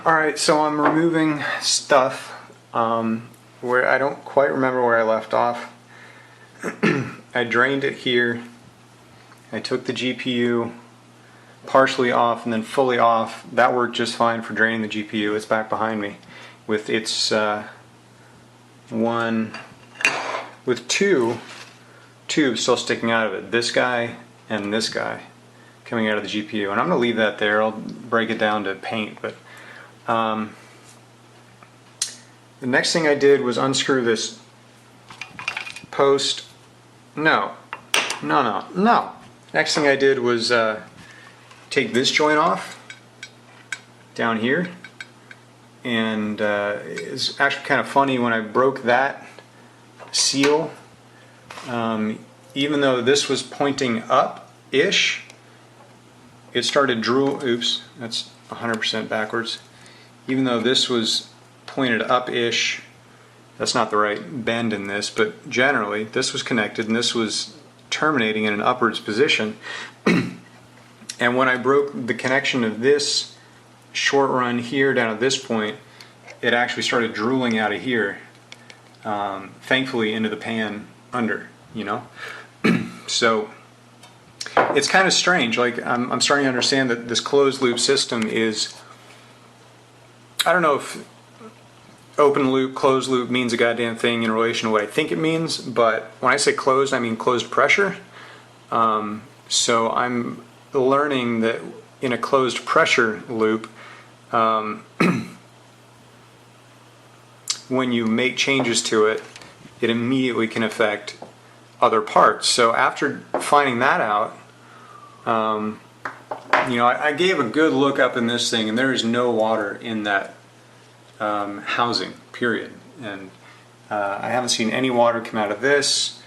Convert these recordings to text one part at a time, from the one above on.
Alright, so I'm removing stuff where I don't quite remember where I left off. I drained it here. I took the GPU partially off and then fully off. That worked just fine for draining the GPU. It's back behind me with its two tubes still sticking out of it. This guy and this guy coming out of the GPU. And I'm going to leave that there. I'll break it down to paint. But the next thing I did was unscrew this post. No. Next thing I did was take this joint off down here. And it's actually kind of funny when I broke that seal, even though this was pointing up-ish, it started drool. Oops, that's 100% backwards. Even though this was pointed up-ish, that's not the right bend in this, but generally this was connected and this was terminating in an upwards position. And when I broke the connection of this short run here down at this point, it actually started drooling out of here, thankfully into the pan under, you know. So it's kind of strange. Like I'm starting to understand that this closed loop system is, I don't know if open loop, closed loop means a goddamn thing in relation to what I think it means, but when I say closed, I mean closed pressure. So I'm learning that in a closed pressure loop, when you make changes to it, it immediately can affect other parts. So after finding that out, you know, I gave a good look up in this thing, and there is no water in that housing, period. And I haven't seen any water come out of this.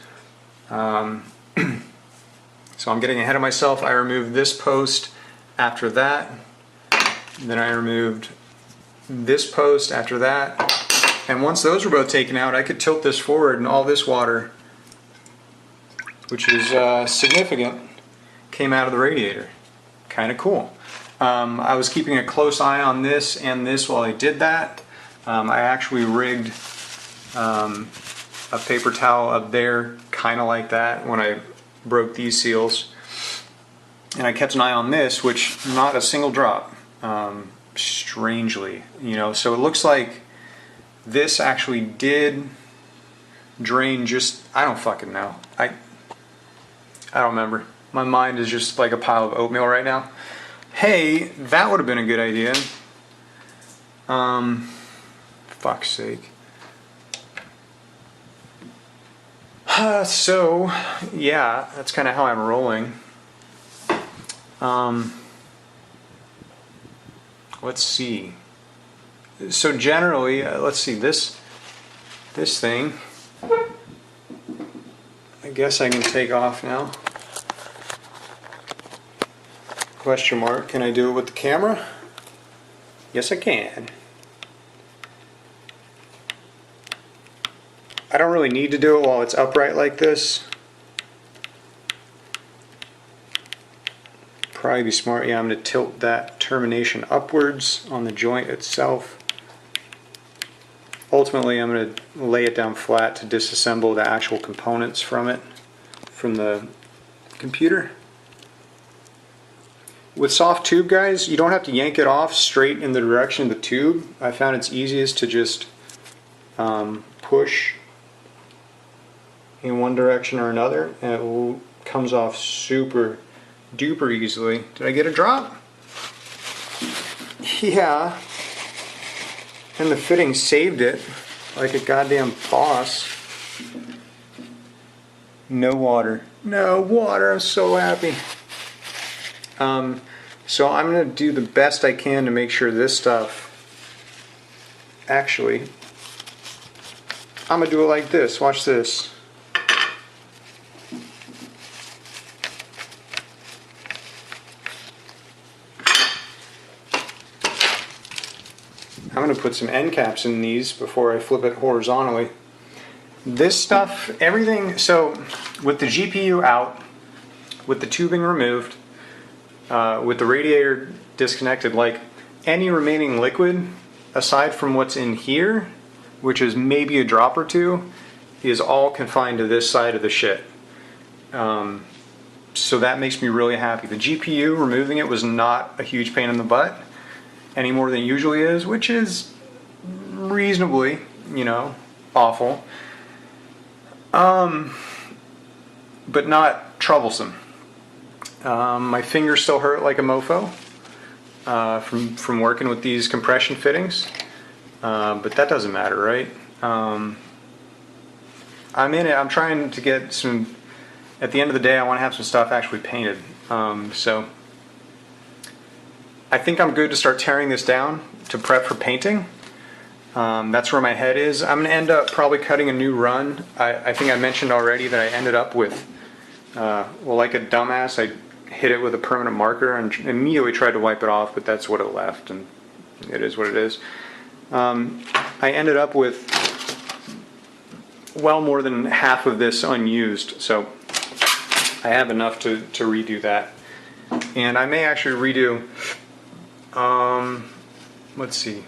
So I'm getting ahead of myself. I removed this post after that. Then I removed this post after that. And once those were both taken out, I could tilt this forward and all this water, which is significant, came out of the radiator. Kind of cool. I was keeping a close eye on this and this while I did that. I actually rigged a paper towel up there, kind of like that, when I broke these seals. And I kept an eye on this, which not a single drop, strangely, you know. So it looks like this actually did drain just, I don't fucking know. I don't remember. My mind is just like a pile of oatmeal right now. Hey, that would have been a good idea. Fuck's sake. So, yeah, that's kind of how I'm rolling. Let's see. So generally, let's see, this thing, I guess I can take off now. Question mark, can I do it with the camera? Yes, I can. I don't really need to do it while it's upright like this. Probably be smart. Yeah, I'm going to tilt that termination upwards on the joint itself. Ultimately, I'm going to lay it down flat to disassemble the actual components from it, from the computer. With soft tube, guys, you don't have to yank it off straight in the direction of the tube. I found it's easiest to just push in one direction or another, and it comes off super duper easily. Did I get a drop? Yeah. And the fitting saved it like a goddamn boss. No water. No water. I'm so happy. So I'm going to do the best I can to make sure this stuff, actually, I'm going to do it like this. Watch this. I'm going to put some end caps in these before I flip it horizontally. This stuff, everything, so with the GPU out, with the tubing removed, with the radiator disconnected, like any remaining liquid, aside from what's in here, which is maybe a drop or two, is all confined to this side of the shit. So that makes me really happy. The GPU, removing it was not a huge pain in the butt, any more than it usually is, which is reasonably, you know, awful. But not troublesome. My fingers still hurt like a mofo from working with these compression fittings, but that doesn't matter, right? I'm in it. I'm trying to get some. At the end of the day, I want to have some stuff actually painted. So I think I'm good to start tearing this down to prep for painting. That's where my head is. I'm going to end up probably cutting a new run. I think I mentioned already that I ended up with, well, like a dumbass, I hit it with a permanent marker and immediately tried to wipe it off, but that's what it left, and it is what it is. I ended up with well more than half of this unused, so I have enough to redo that. And I may actually redo, let's see,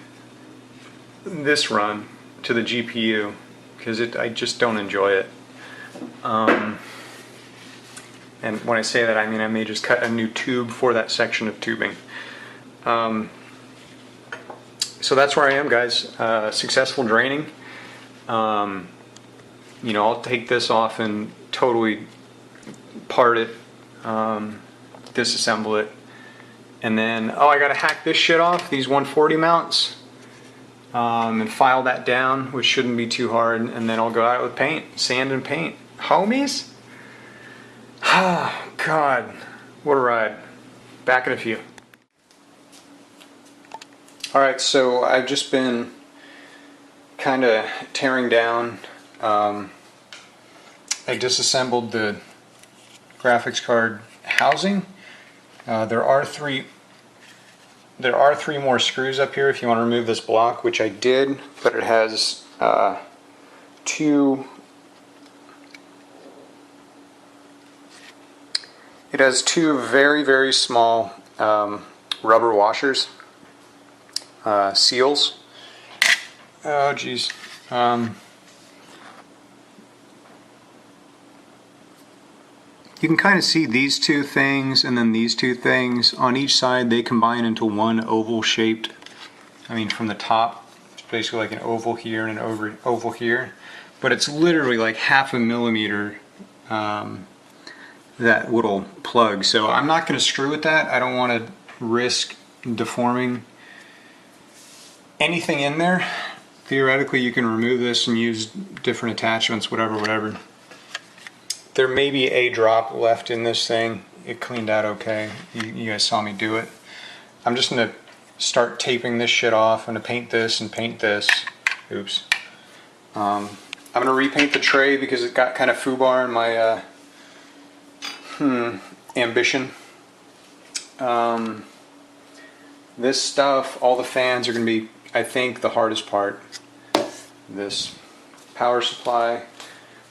this run to the GPU, because I just don't enjoy it. And when I say that, I mean I may just cut a new tube for that section of tubing. So that's where I am, guys. Successful draining. You know, I'll take this off and totally part it, disassemble it, and then, oh, I gotta hack this shit off, these 140 mounts, and file that down, which shouldn't be too hard, and then I'll go out with paint, sand and paint. Homies? Ah, God, what a ride. Back in a few. Alright, so I've just been kind of tearing down. I disassembled the graphics card housing. There are three more screws up here if you want to remove this block, which I did, but it has two very, very small rubber washers, seals. Oh geez. You can kind of see these two things and then these two things. On each side they combine into one oval shaped, I mean from the top, it's basically like an oval here and an oval here. But it's literally like half a millimeter, that little plug. So I'm not going to screw with that. I don't want to risk deforming anything in there. Theoretically you can remove this and use different attachments, whatever. There may be a drop left in this thing. It cleaned out okay. You guys saw me do it. I'm just going to start taping this shit off. I'm going to paint this and paint this. Oops. I'm going to repaint the tray because it got kind of foobar in my ambition. This stuff, all the fans are going to be, I think, the hardest part. This power supply.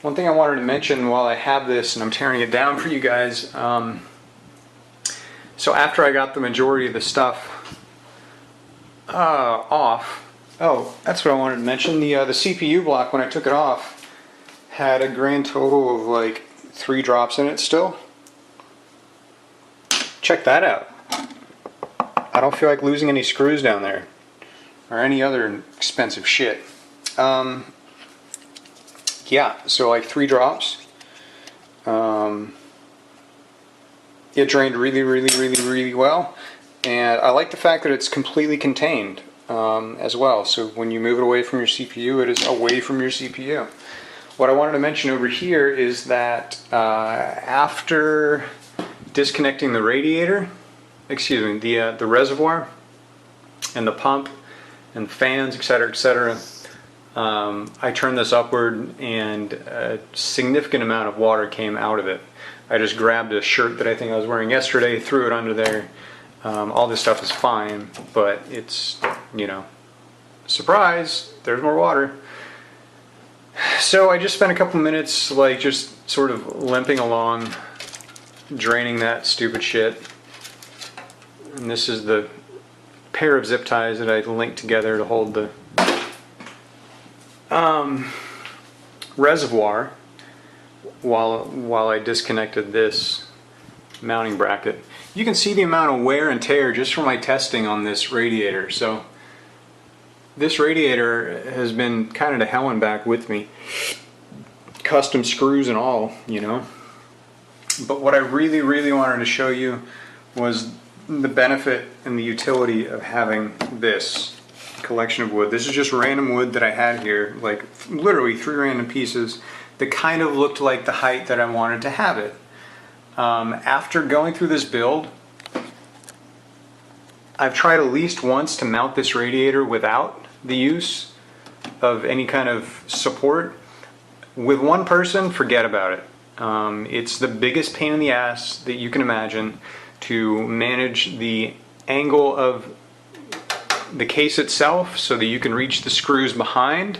One thing I wanted to mention while I have this, and I'm tearing it down for you guys, so after I got the majority of the stuff off, oh, that's what I wanted to mention, the CPU block, when I took it off, had a grand total of like 3 drops in it still. Check that out. I don't feel like losing any screws down there, or any other expensive shit. Yeah, so like 3 drops. It drained really well, and I like the fact that it's completely contained as well. So when you move it away from your CPU, it is away from your CPU. What I wanted to mention over here is that after disconnecting the radiator, excuse me, the reservoir and the pump and fans, etc., I turned this upward and a significant amount of water came out of it. I just grabbed a shirt that I think I was wearing yesterday, threw it under there. All this stuff is fine, but it's, you know, surprise, there's more water. So I just spent a couple minutes like just sort of limping along, draining that stupid shit. And this is the pair of zip ties that I linked together to hold the reservoir while I disconnected this mounting bracket. You can see the amount of wear and tear just from my testing on this radiator. So this radiator has been kind of to hell and back with me, custom screws and all, you know. But what I really wanted to show you was the benefit and the utility of having this collection of wood. This is just random wood that I had here, like literally 3 random pieces that kind of looked like the height that I wanted to have it. After going through this build, I've tried at least once to mount this radiator without the use of any kind of support. With one person, forget about it. It's the biggest pain in the ass that you can imagine to manage the angle of the case itself so that you can reach the screws behind,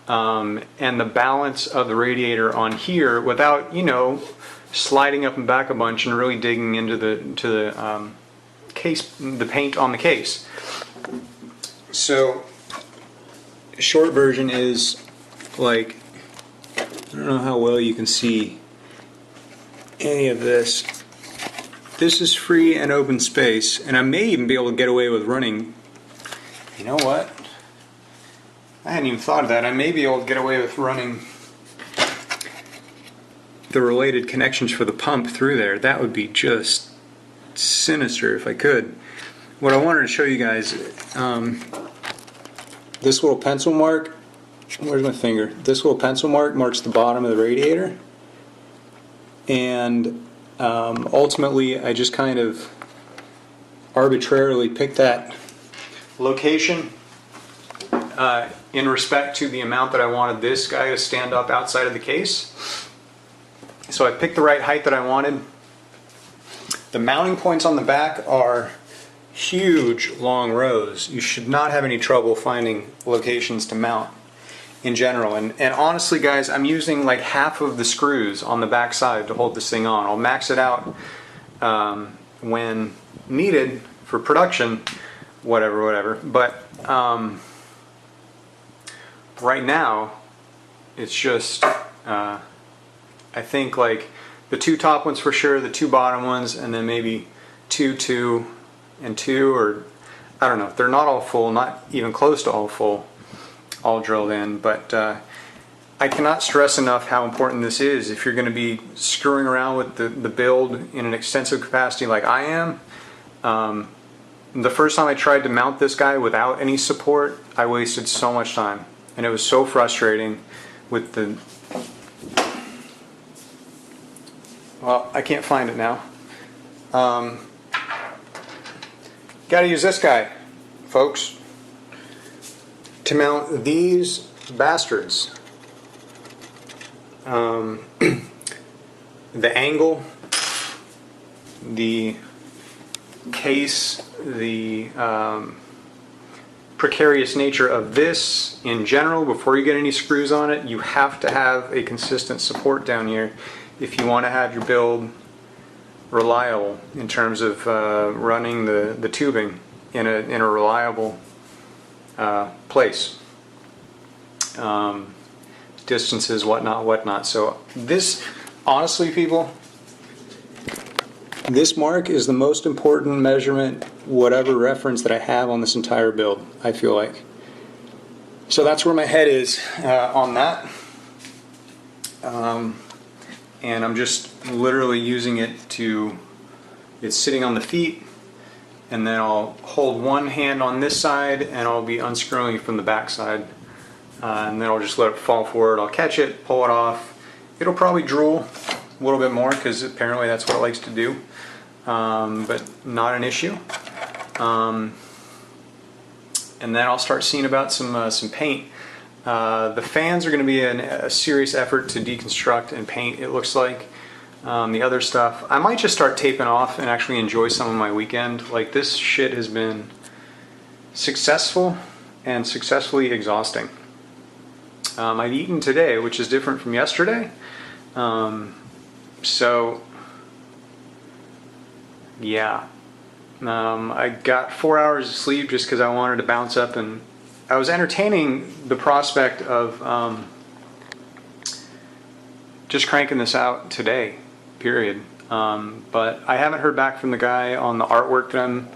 and the balance of the radiator on here without, you know, sliding up and back a bunch and really digging into the case, the paint on the case. So short version is, like, I don't know how well you can see any of this. This is free and open space, and I may even be able to get away with running, you know what? I hadn't even thought of that. I may be able to get away with running the related connections for the pump through there. That would be just sinister if I could. What I wanted to show you guys, this little pencil mark, where's my finger? This little pencil mark marks the bottom of the radiator, and ultimately I just kind of arbitrarily picked that location in respect to the amount that I wanted this guy to stand up outside of the case. So I picked the right height that I wanted. The mounting points on the back are huge long rows. You should not have any trouble finding locations to mount in general. And honestly guys, I'm using like half of the screws on the back side to hold this thing on. I'll max it out when needed for production, whatever. But right now it's just I think like the 2 top ones for sure, the 2 bottom ones, and then maybe 2, and 2, or I don't know. They're not all full, not even close to all full, all drilled in. But I cannot stress enough how important this is if you're going to be screwing around with the build in an extensive capacity like I am. The first time I tried to mount this guy without any support, I wasted so much time, and it was so frustrating with the... Well, I can't find it now. Gotta use this guy, folks, to mount these bastards. The angle, the case, the precarious nature of this in general, before you get any screws on it, you have to have a consistent support down here if you want to have your build reliable in terms of running the tubing in a reliable place. Distances, whatnot. So this, honestly people, this mark is the most important measurement, whatever reference that I have on this entire build, I feel like. So that's where my head is on that. And I'm just literally using it to, it's sitting on the feet, and then I'll hold one hand on this side and I'll be unscrewing from the back side, and then I'll just let it fall forward. I'll catch it, pull it off. It'll probably drool a little bit more because apparently that's what it likes to do, but not an issue. And then I'll start seeing about some paint. The fans are going to be a serious effort to deconstruct and paint, it looks like. The other stuff, I might just start taping off and actually enjoy some of my weekend. Like, this shit has been successful and successfully exhausting. I've eaten today, which is different from yesterday. So, yeah. I got 4 hours of sleep just because I wanted to bounce up, and I was entertaining the prospect of just cranking this out today, period. But I haven't heard back from the guy on the artwork that I'm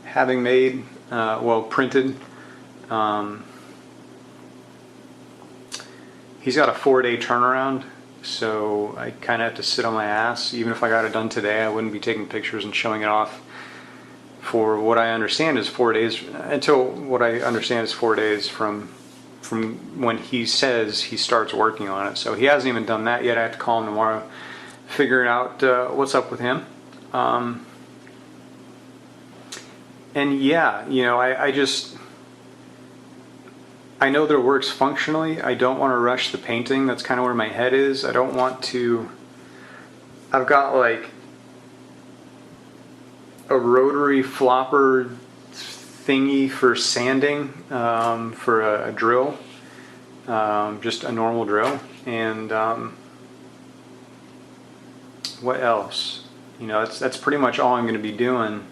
having made, well, printed. He's got a 4-day turnaround, so I kind of have to sit on my ass. Even if I got it done today, I wouldn't be taking pictures and showing it off for what I understand is 4 days, until what I understand is 4 days from when he says he starts working on it. So he hasn't even done that yet. I have to call him tomorrow, figure out what's up with him. And yeah, you know, I know that it works functionally. I don't want to rush the painting. That's kind of where my head is. I don't want to. I've got like a rotary flopper thingy for sanding, for a drill, just a normal drill. And what else? You know, that's pretty much all I'm going to be doing.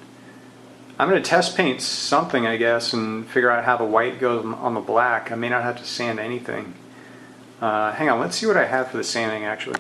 I'm going to test paint something, I guess, and figure out how the white goes on the black. I may not have to sand anything. Hang on, let's see what I have for the sanding, actually.